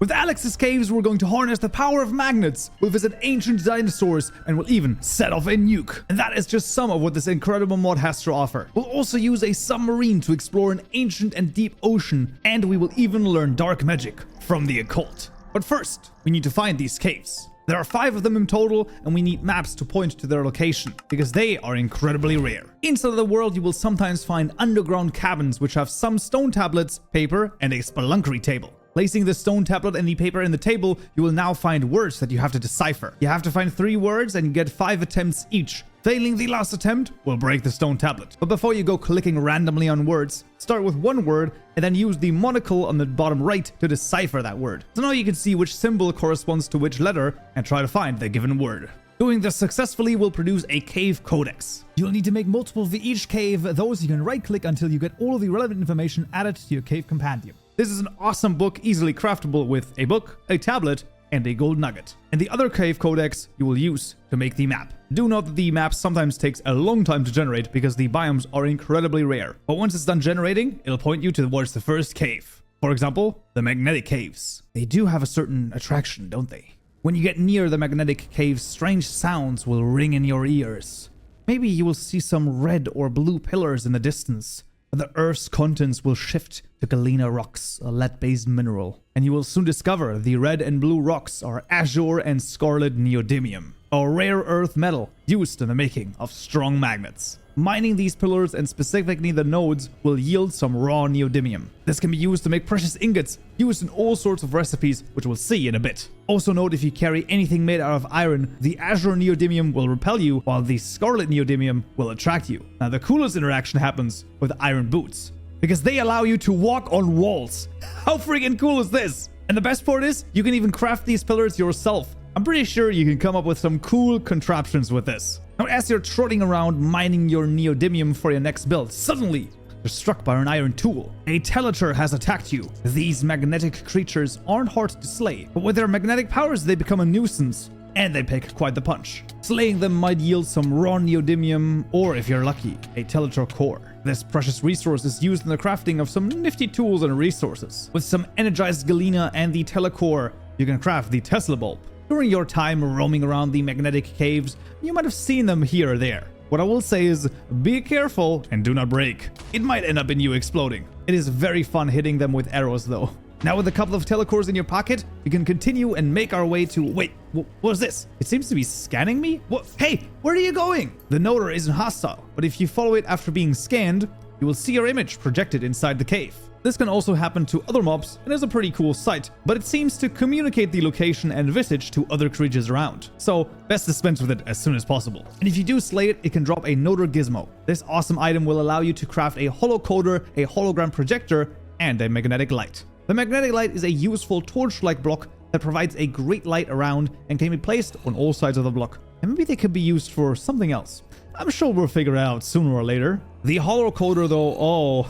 With Alex's Caves, we're going to harness the power of magnets, we'll visit ancient dinosaurs, and we'll even set off a nuke. And that is just some of what this incredible mod has to offer. We'll also use a submarine to explore an ancient and deep ocean, and we will even learn dark magic from the occult. But first, we need to find these caves. There are 5 of them in total, and we need maps to point to their location, because they are incredibly rare. Inside of the world, you will sometimes find underground cabins which have some stone tablets, paper, and a spelunkery table. Placing the stone tablet and the paper in the table, you will now find words that you have to decipher. You have to find 3 words and you get 5 attempts each. Failing the last attempt will break the stone tablet. But before you go clicking randomly on words, start with 1 word and then use the monocle on the bottom right to decipher that word. So now you can see which symbol corresponds to which letter and try to find the given word. Doing this successfully will produce a cave codex. You'll need to make multiple of each cave. Those you can right-click until you get all of the relevant information added to your cave compendium. This is an awesome book, easily craftable with a book, a tablet, and a gold nugget. And the other cave codex you will use to make the map. Do note that the map sometimes takes a long time to generate because the biomes are incredibly rare. But once it's done generating, it'll point you towards the first cave. For example, the magnetic caves. They do have a certain attraction, don't they? When you get near the magnetic caves, strange sounds will ring in your ears. Maybe you will see some red or blue pillars in the distance. The Earth's contents will shift to galena rocks, a lead-based mineral. And you will soon discover the red and blue rocks are azure and scarlet neodymium, a rare earth metal used in the making of strong magnets. Mining these pillars and specifically the nodes will yield some raw neodymium. This can be used to make precious ingots, used in all sorts of recipes, which we'll see in a bit. Also note, if you carry anything made out of iron, the azure neodymium will repel you, while the scarlet neodymium will attract you. Now the coolest interaction happens with iron boots, because they allow you to walk on walls. How freaking cool is this? And the best part is, you can even craft these pillars yourself. I'm pretty sure you can come up with some cool contraptions with this. Now, as you're trotting around mining your neodymium for your next build, suddenly you're struck by an iron tool. A Teletur has attacked you. These magnetic creatures aren't hard to slay, but with their magnetic powers, they become a nuisance, and they pack quite the punch. Slaying them might yield some raw neodymium, or if you're lucky, a Teletur core. This precious resource is used in the crafting of some nifty tools and resources. With some energized galena and the Telecore, you can craft the Tesla bulb. During your time roaming around the magnetic caves, you might have seen them here or there. What I will say is, be careful and do not break. It might end up in you exploding. It is very fun hitting them with arrows though. Now with a couple of telecores in your pocket, we can continue and make our way to... Wait, what is this? It seems to be scanning me? What? Hey, where are you going? The noder isn't hostile, but if you follow it after being scanned, you will see your image projected inside the cave. This can also happen to other mobs and is a pretty cool sight, but it seems to communicate the location and visage to other creatures around. So best dispense with it as soon as possible. And if you do slay it, it can drop a noder gizmo. This awesome item will allow you to craft a holocoder, a hologram projector, and a magnetic light. The magnetic light is a useful torch-like block that provides a great light around and can be placed on all sides of the block. And maybe they could be used for something else. I'm sure we'll figure it out sooner or later. The holocoder though,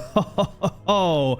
oh,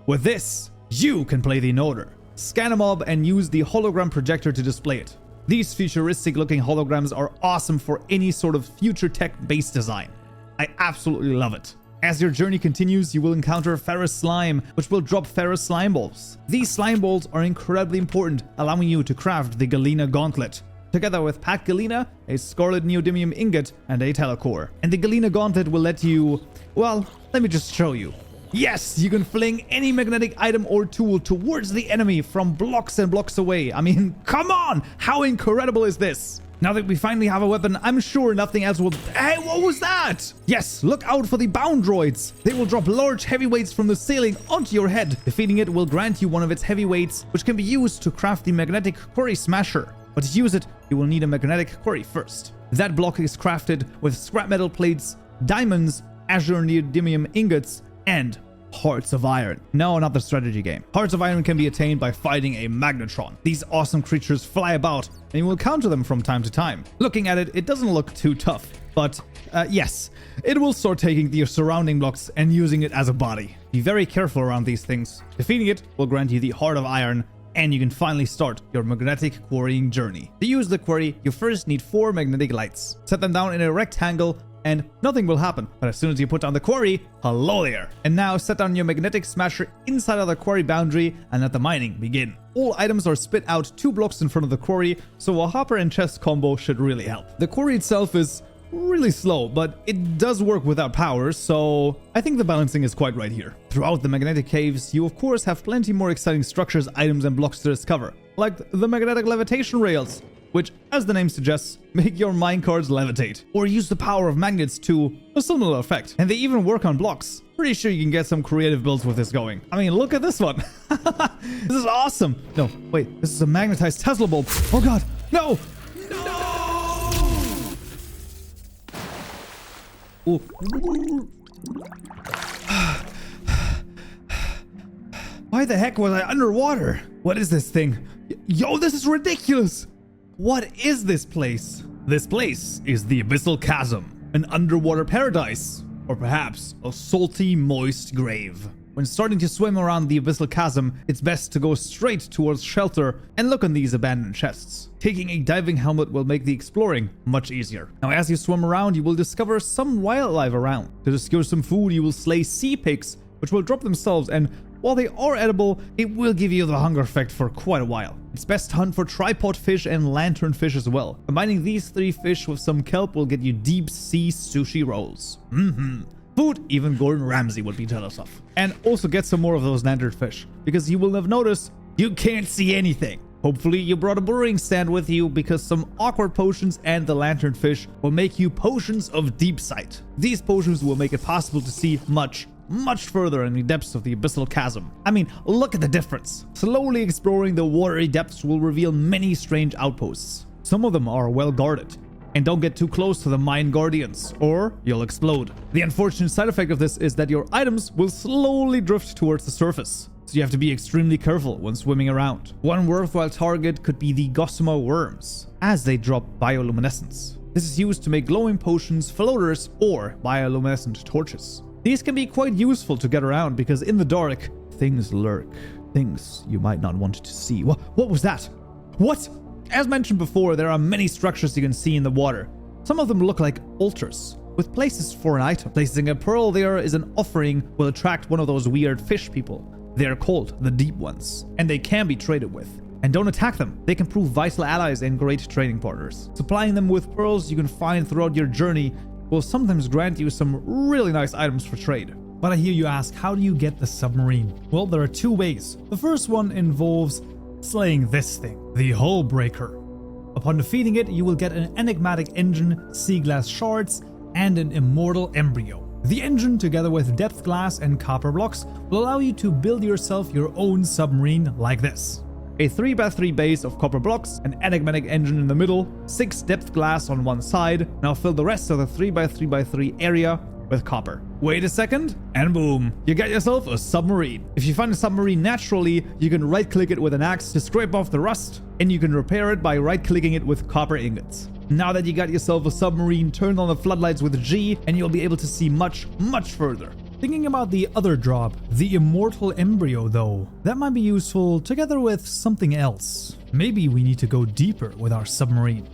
with this, you can play the noder. Scan a mob and use the hologram projector to display it. These futuristic looking holograms are awesome for any sort of future tech based design. I absolutely love it. As your journey continues, you will encounter ferrous slime, which will drop ferrous slime balls. These slime balls are incredibly important, allowing you to craft the galena gauntlet, together with packed galena, a scarlet neodymium ingot, and a telecore. And the galena gauntlet will let you... well, let me just show you. Yes, you can fling any magnetic item or tool towards the enemy from blocks and blocks away. I mean, come on! How incredible is this? Now that we finally have a weapon, I'm sure nothing else will... Hey, what was that? Yes, look out for the bound droids. They will drop large heavyweights from the ceiling onto your head. Defeating it will grant you one of its heavyweights, which can be used to craft the magnetic quarry smasher. But to use it, you will need a magnetic quarry first. That block is crafted with scrap metal plates, diamonds, azure neodymium ingots, and Hearts of Iron. No, not the strategy game. Hearts of Iron can be attained by fighting a magnetron. These awesome creatures fly about, and you will counter them from time to time. Looking at it, it doesn't look too tough, but yes, it will start taking the surrounding blocks and using it as a body. Be very careful around these things. Defeating it will grant you the Heart of Iron, and you can finally start your magnetic quarrying journey. To use the quarry, you first need 4 magnetic lights. Set them down in a rectangle and nothing will happen. But as soon as you put down the quarry, hello there. And now set down your magnetic smasher inside of the quarry boundary and let the mining begin. All items are spit out 2 blocks in front of the quarry, so a hopper and chest combo should really help. The quarry itself is really slow, but it does work without power, so I think the balancing is quite right here. Throughout the magnetic caves, you of course have plenty more exciting structures, items, and blocks to discover, like the magnetic levitation rails, which, as the name suggests, make your minecarts levitate, or use the power of magnets to a similar effect. And they even work on blocks. Pretty sure you can get some creative builds with this going. I mean, look at this one. This is awesome. No, wait, this is a magnetized Tesla bulb. Oh god, no! Ooh. Why the heck was I underwater? What is this thing? Yo, this is ridiculous! What is this place? This place is the Abyssal Chasm, an underwater paradise, or perhaps a salty, moist grave. When starting to swim around the Abyssal Chasm, it's best to go straight towards shelter and look on these abandoned chests. Taking a diving helmet will make the exploring much easier. Now, as you swim around, you will discover some wildlife around. To secure some food, you will slay sea pigs, which will drop themselves, and while they are edible, it will give you the hunger effect for quite a while. It's best to hunt for tripod fish and lanternfish as well. Combining these 3 fish with some kelp will get you deep sea sushi rolls. Food even Gordon Ramsay would be jealous of. And also get some more of those lanternfish, because you will have noticed you can't see anything. Hopefully you brought a brewing stand with you, because some awkward potions and the lanternfish will make you potions of deep sight. These potions will make it possible to see much further in the depths of the Abyssal Chasm. I mean, look at the difference. Slowly exploring the watery depths will reveal many strange outposts. Some of them are well guarded. And don't get too close to the mine guardians, or you'll explode. The unfortunate side effect of this is that your items will slowly drift towards the surface, so you have to be extremely careful when swimming around. One worthwhile target could be the gossamer worms, as they drop bioluminescence. This is used to make glowing potions, floaters, or bioluminescent torches. These can be quite useful to get around because in the dark, things lurk. Things you might not want to see. What was that? What? As mentioned before, there are many structures you can see in the water. Some of them look like altars, with places for an item. Placing a pearl there is an offering will attract one of those weird fish people. They are called the Deep Ones, and they can be traded with. And don't attack them. They can prove vital allies and great trading partners. Supplying them with pearls you can find throughout your journey will sometimes grant you some really nice items for trade. But I hear you ask, how do you get the submarine? Well, there are 2 ways. The first one involves slaying this thing, the Hull Breaker. Upon defeating it, you will get an enigmatic engine, sea glass shards, and an immortal embryo. The engine, together with depth glass and copper blocks, will allow you to build yourself your own submarine like this. A 3x3 base of copper blocks, an enigmatic engine in the middle, 6 depth glass on one side. Now fill the rest of the 3x3x3 area with copper. Wait a second, and boom, you get yourself a submarine. If you find a submarine naturally, you can right-click it with an axe to scrape off the rust, and you can repair it by right-clicking it with copper ingots. Now that you got yourself a submarine, turn on the floodlights with G, and you'll be able to see much further. Thinking about the other drop, the immortal embryo though, that might be useful together with something else. Maybe we need to go deeper with our submarine.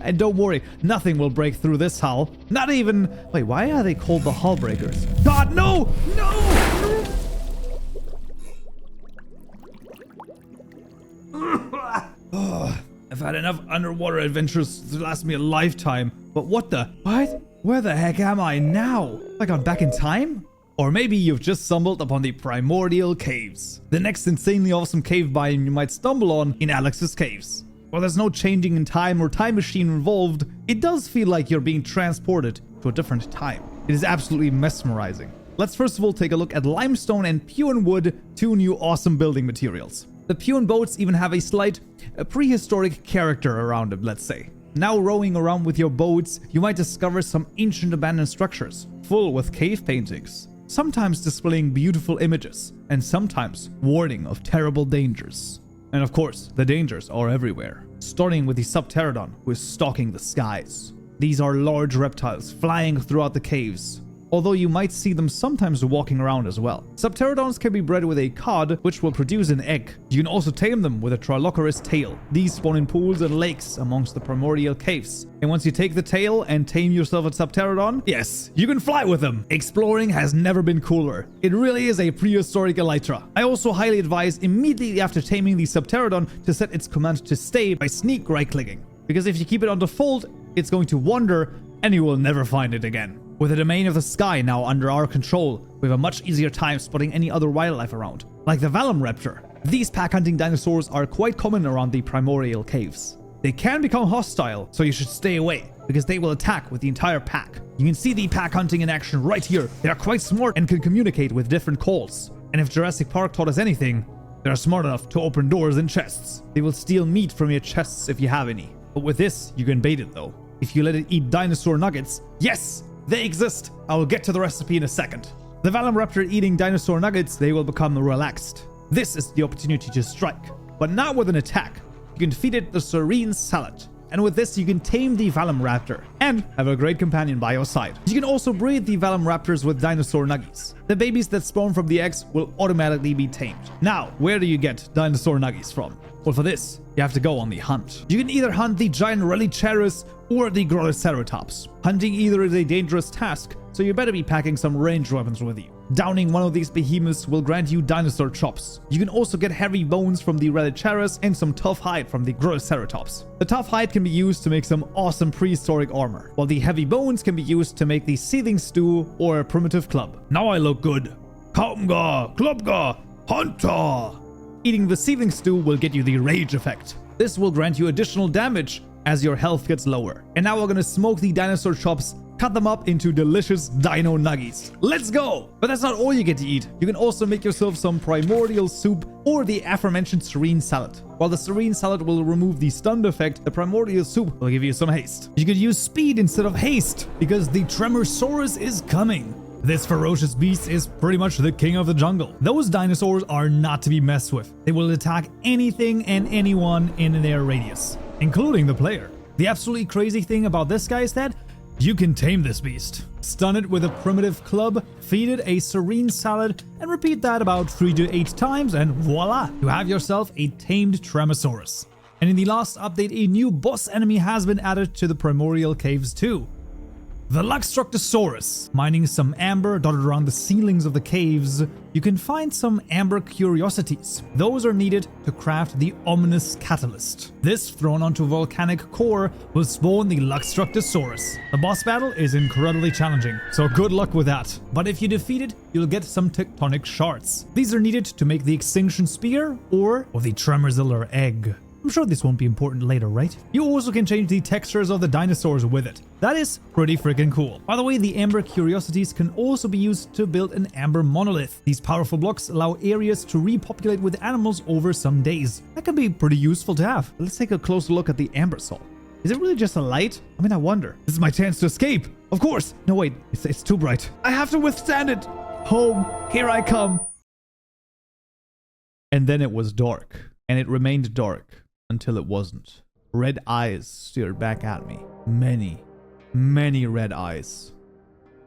And don't worry, nothing will break through this hull. Not even... Wait, why are they called the hull breakers? God, no! No! I've had enough underwater adventures to last me a lifetime. But what the... What? Where the heck am I now? I gone back in time? Or maybe you've just stumbled upon the Primordial Caves, the next insanely awesome cave biome you might stumble on in Alex's Caves. While there's no changing in time or time machine involved, it does feel like you're being transported to a different time. It is absolutely mesmerizing. Let's first of all take a look at limestone and Puan wood, 2 new awesome building materials. The Puan boats even have a slight prehistoric character around them, let's say. Now rowing around with your boats, you might discover some ancient abandoned structures, full with cave paintings, sometimes displaying beautiful images, and sometimes warning of terrible dangers. And of course, the dangers are everywhere, starting with the Subpterodon, who is stalking the skies. These are large reptiles flying throughout the caves, although you might see them sometimes walking around as well. Subpterodons can be bred with a cod, which will produce an egg. You can also tame them with a Trilochorus tail. These spawn in pools and lakes amongst the Primordial Caves. And once you take the tail and tame yourself a Subpterodon, yes, you can fly with them. Exploring has never been cooler. It really is a prehistoric elytra. I also highly advise immediately after taming the Subpterodon to set its command to stay by sneak right-clicking. Because if you keep it on default, it's going to wander and you will never find it again. With the domain of the sky now under our control, we have a much easier time spotting any other wildlife around, like the Velociraptor. These pack-hunting dinosaurs are quite common around the Primordial Caves. They can become hostile, so you should stay away, because they will attack with the entire pack. You can see the pack hunting in action right here. They are quite smart and can communicate with different calls. And if Jurassic Park taught us anything, they are smart enough to open doors in chests. They will steal meat from your chests if you have any. But with this, you can bait it though. If you let it eat dinosaur nuggets, yes! They exist! I will get to the recipe in a second. The Velociraptor eating dinosaur nuggets, they will become relaxed. This is the opportunity to strike, but not with an attack. You can feed it the serene salad. And with this, you can tame the Velociraptor and have a great companion by your side. You can also breed the Velociraptors with dinosaur nuggies. The babies that spawn from the eggs will automatically be tamed. Now, where do you get dinosaur nuggies from? Well, for this, you have to go on the hunt. You can either hunt the giant Relicerus or the Groloceratops. Hunting either is a dangerous task, so you better be packing some ranged weapons with you. Downing one of these behemoths will grant you dinosaur chops. You can also get heavy bones from the Relicerus and some tough hide from the Groloceratops. The tough hide can be used to make some awesome prehistoric armor, while the heavy bones can be used to make the seething stew or a primitive club. Now I look good. Kaupenjoe, Klubga, Hunter! Eating the seething stew will get you the rage effect. This will grant you additional damage as your health gets lower. And now we're gonna smoke the dinosaur chops, cut them up into delicious dino nuggies. Let's go! But that's not all you get to eat. You can also make yourself some primordial soup or the aforementioned serene salad. While the serene salad will remove the stunned effect, the primordial soup will give you some haste. You could use speed instead of haste because the Tremorsaurus is coming. This ferocious beast is pretty much the king of the jungle. Those dinosaurs are not to be messed with. They will attack anything and anyone in their radius, including the player. The absolutely crazy thing about this guy is that you can tame this beast. Stun it with a primitive club, feed it a serene salad, and repeat that about 3 to 8 times, and voila! You have yourself a tamed Tremorsaurus. And in the last update, a new boss enemy has been added to the Primordial Caves too. The Luxstructosaurus. Mining some amber dotted around the ceilings of the caves, you can find some amber curiosities. Those are needed to craft the ominous catalyst. This, thrown onto a volcanic core, will spawn the Luxstructosaurus. The boss battle is incredibly challenging, so good luck with that. But if you defeat it, you'll get some tectonic shards. These are needed to make the Extinction Spear or the Tremorzilla Egg. I'm sure this won't be important later, right? You also can change the textures of the dinosaurs with it. That is pretty freaking cool. By the way, the amber curiosities can also be used to build an amber monolith. These powerful blocks allow areas to repopulate with animals over some days. That can be pretty useful to have. Let's take a closer look at the amber soul. Is it really just a light? I mean, I wonder. This is my chance to escape. Of course. No, wait. It's too bright. I have to withstand it. Home. Here I come. And then it was dark. And it remained dark. Until it wasn't. Red eyes stared back at me. Many, many red eyes.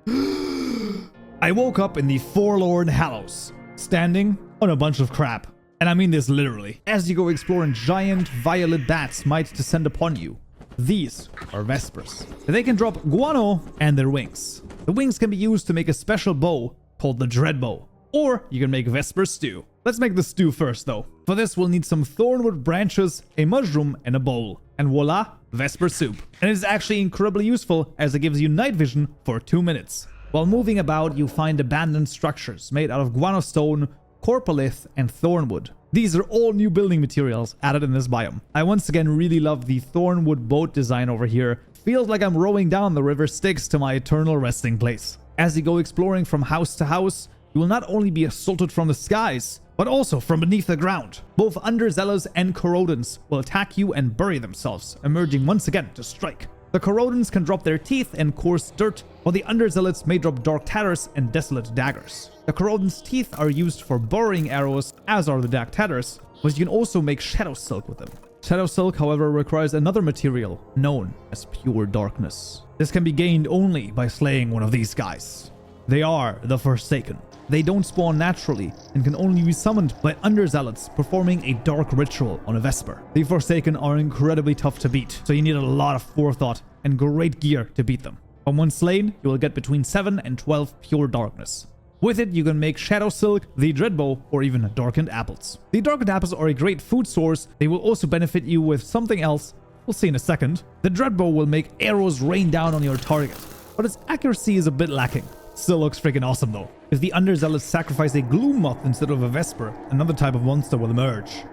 I woke up in the Forlorn Hollows, standing on a bunch of crap. And I mean this literally. As you go exploring, giant violet bats might descend upon you. These are Vespers. They can drop guano and their wings. The wings can be used to make a special bow called the Dread Bow. Or you can make Vesper stew. Let's make the stew first though. For this we'll need some thornwood branches, a mushroom, and a bowl. And voila, Vesper soup. And it is actually incredibly useful as it gives you night vision for 2 minutes. While moving about, you find abandoned structures made out of guano stone, corpolith, and thornwood. These are all new building materials added in this biome. I once again really love the thornwood boat design over here. Feels like I'm rowing down the river Styx to my eternal resting place. As you go exploring from house to house, you will not only be assaulted from the skies, but also from beneath the ground. Both underzealous and corrodants will attack you and bury themselves, emerging once again to strike. The corrodants can drop their teeth and coarse dirt, while the underzealots may drop dark tatters and desolate daggers. The corrodants' teeth are used for burrowing arrows, as are the dark tatters, but you can also make shadow silk with them. Shadow silk, however, requires another material known as pure darkness. This can be gained only by slaying one of these guys. They are the Forsaken. They don't spawn naturally and can only be summoned by underzealots performing a dark ritual on a Vesper. The Forsaken are incredibly tough to beat, so you need a lot of forethought and great gear to beat them. On one slain, you will get between 7 and 12 pure darkness. With it, you can make Shadow Silk, the Dreadbow, or even Darkened Apples. The Darkened Apples are a great food source. They will also benefit you with something else. We'll see in a second. The Dreadbow will make arrows rain down on your target, but its accuracy is a bit lacking. Still looks freaking awesome though. If the underzealots sacrifice a Gloom Moth instead of a Vesper, another type of monster will emerge.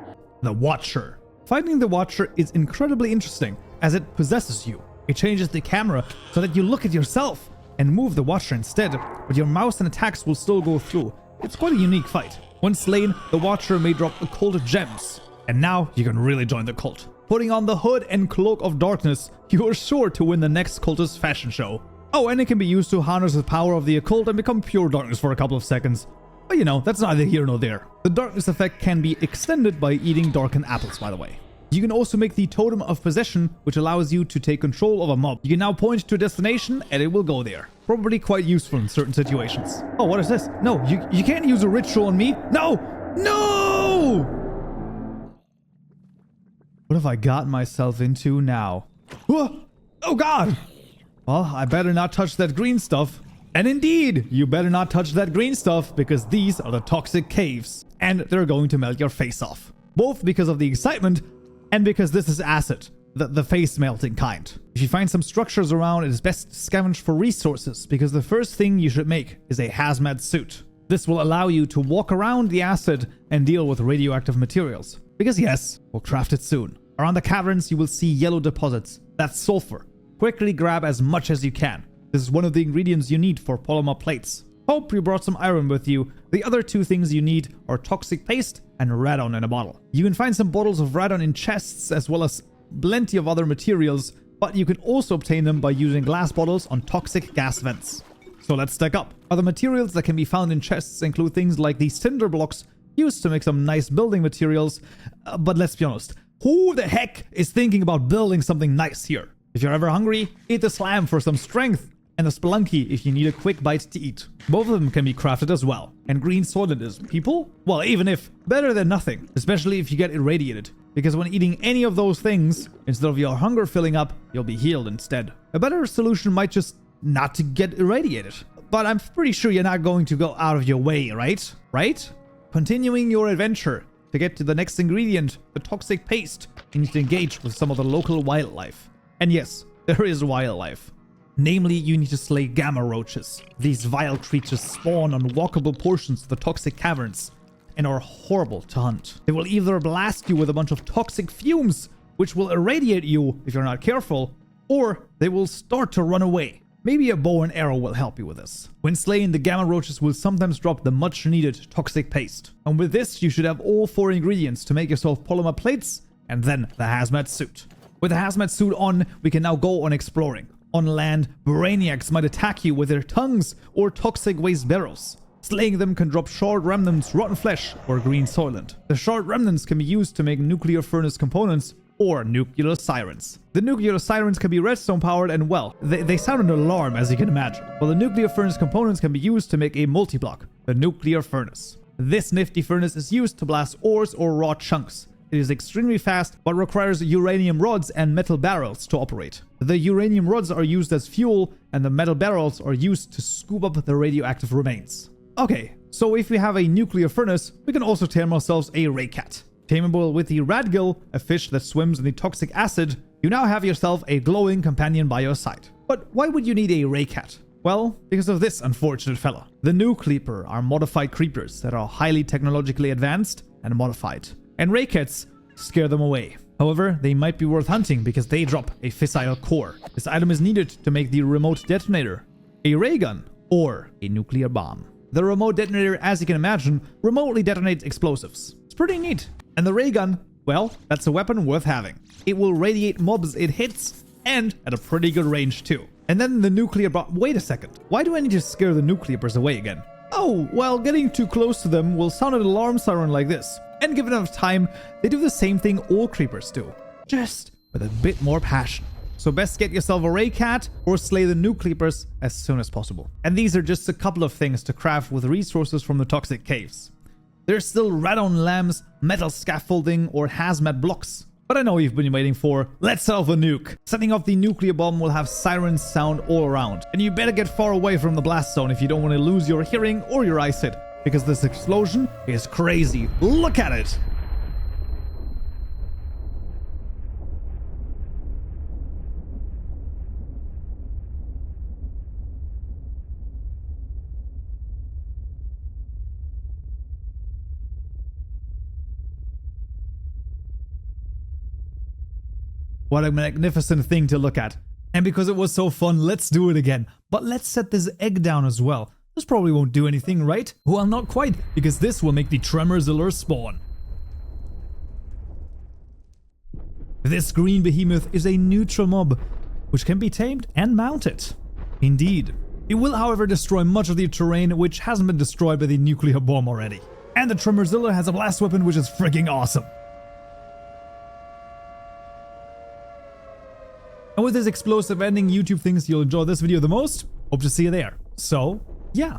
The Watcher. Fighting the Watcher is incredibly interesting as it possesses you. It changes the camera so that you look at yourself and move the Watcher instead, but your mouse and attacks will still go through. It's quite a unique fight. Once slain, the Watcher may drop occult gems, and now you can really join the cult. Putting on the hood and cloak of darkness, you are sure to win the next cultist fashion show. Oh, and it can be used to harness the power of the occult and become pure darkness for a couple of seconds. But you know, that's neither here nor there. The darkness effect can be extended by eating darkened apples, by the way. You can also make the Totem of Possession, which allows you to take control of a mob. You can now point to a destination and it will go there. Probably quite useful in certain situations. Oh, what is this? No, you can't use a ritual on me. No! No! What have I gotten myself into now? Oh God! Well, I better not touch that green stuff. And indeed, you better not touch that green stuff because these are the toxic caves. And they're going to melt your face off. Both because of the excitement and because this is acid, the face melting kind. If you find some structures around, it is best to scavenge for resources because the first thing you should make is a hazmat suit. This will allow you to walk around the acid and deal with radioactive materials. Because yes, we'll craft it soon. Around the caverns, you will see yellow deposits. That's sulfur. Quickly grab as much as you can. This is one of the ingredients you need for polymer plates. Hope you brought some iron with you. The other two things you need are toxic paste and radon in a bottle. You can find some bottles of radon in chests as well as plenty of other materials, but you can also obtain them by using glass bottles on toxic gas vents. So let's stack up. Other materials that can be found in chests include things like these cinder blocks used to make some nice building materials, but let's be honest, who the heck is thinking about building something nice here? If you're ever hungry, eat the slam for some strength, and the spelunky if you need a quick bite to eat. Both of them can be crafted as well. And green soylent is people? Well, even if, better than nothing, especially if you get irradiated. Because when eating any of those things, instead of your hunger filling up, you'll be healed instead. A better solution might just not to get irradiated. But I'm pretty sure you're not going to go out of your way, right? Right? Continuing your adventure, to get to the next ingredient, the toxic paste, you need to engage with some of the local wildlife. And yes, there is wildlife. Namely, you need to slay gamma roaches. These vile creatures spawn on walkable portions of the toxic caverns and are horrible to hunt. They will either blast you with a bunch of toxic fumes, which will irradiate you if you're not careful, or they will start to run away. Maybe a bow and arrow will help you with this. When slaying, the gamma roaches will sometimes drop the much needed toxic paste. And with this, you should have all 4 ingredients to make yourself polymer plates and then the hazmat suit. With the hazmat suit on, we can now go on exploring. On land, brainiacs might attack you with their tongues or toxic waste barrels. Slaying them can drop shard remnants, rotten flesh, or green soylent. The shard remnants can be used to make nuclear furnace components or nuclear sirens. The nuclear sirens can be redstone powered and well, they sound an alarm as you can imagine. While the nuclear furnace components can be used to make a multi-block, the nuclear furnace. This nifty furnace is used to blast ores or raw chunks. It is extremely fast, but requires uranium rods and metal barrels to operate. The uranium rods are used as fuel, and the metal barrels are used to scoop up the radioactive remains. Okay, so if we have a nuclear furnace, we can also tame ourselves a raycat. Tameable with the radgill, a fish that swims in the toxic acid, you now have yourself a glowing companion by your side. But why would you need a raycat? Well, because of this unfortunate fella. The new creeper are modified creepers that are highly technologically advanced and modified. And raycats scare them away. However, they might be worth hunting because they drop a fissile core. This item is needed to make the remote detonator, a ray gun, or a nuclear bomb. The remote detonator, as you can imagine, remotely detonates explosives. It's pretty neat. And the ray gun, well, that's a weapon worth having. It will radiate mobs it hits, and at a pretty good range too. And then the nuclear bomb. Wait a second. Why do I need to scare the nuclears away again? Oh, well, getting too close to them will sound an alarm siren like this. And given enough time, they do the same thing all creepers do, just with a bit more passion. So best get yourself a ray cat or slay the nuke creepers as soon as possible. And these are just a couple of things to craft with resources from the toxic caves. There's still radon lamps, metal scaffolding, or hazmat blocks. But I know you've been waiting for, let's set off a nuke. Setting off the nuclear bomb will have sirens sound all around. And you better get far away from the blast zone if you don't want to lose your hearing or your eyesight, because this explosion is crazy. Look at it! What a magnificent thing to look at. And because it was so fun, let's do it again. But let's set this egg down as well. This probably won't do anything, right? Well, not quite, because this will make the Tremorzilla spawn. This green behemoth is a neutral mob, which can be tamed and mounted. Indeed. It will, however, destroy much of the terrain, which hasn't been destroyed by the nuclear bomb already. And the Tremorzilla has a blast weapon, which is freaking awesome. And with this explosive ending, YouTube thinks you'll enjoy this video the most. Hope to see you there. So, yeah.